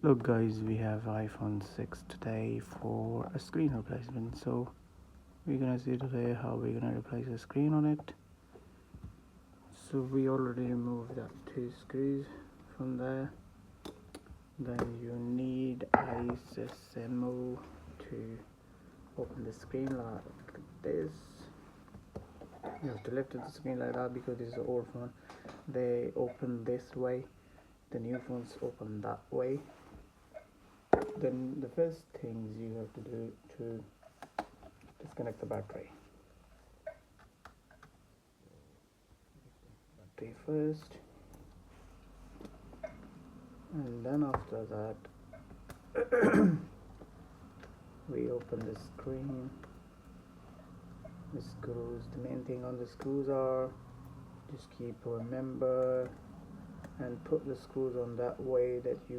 Look guys, we have iPhone 6 today for a screen replacement. So we're gonna see today how we're gonna replace the screen on it. So we already removed that 2 screws from there. Then you need ISSMO to open the screen like this. You have to lift the screen like that because this is an old phone. They open this way, the new phones open that way. Then the first things you have to do to disconnect the battery first, and then after that we open the screen. The screws, the main thing on the screws are, just keep remember and put the screws on that way that you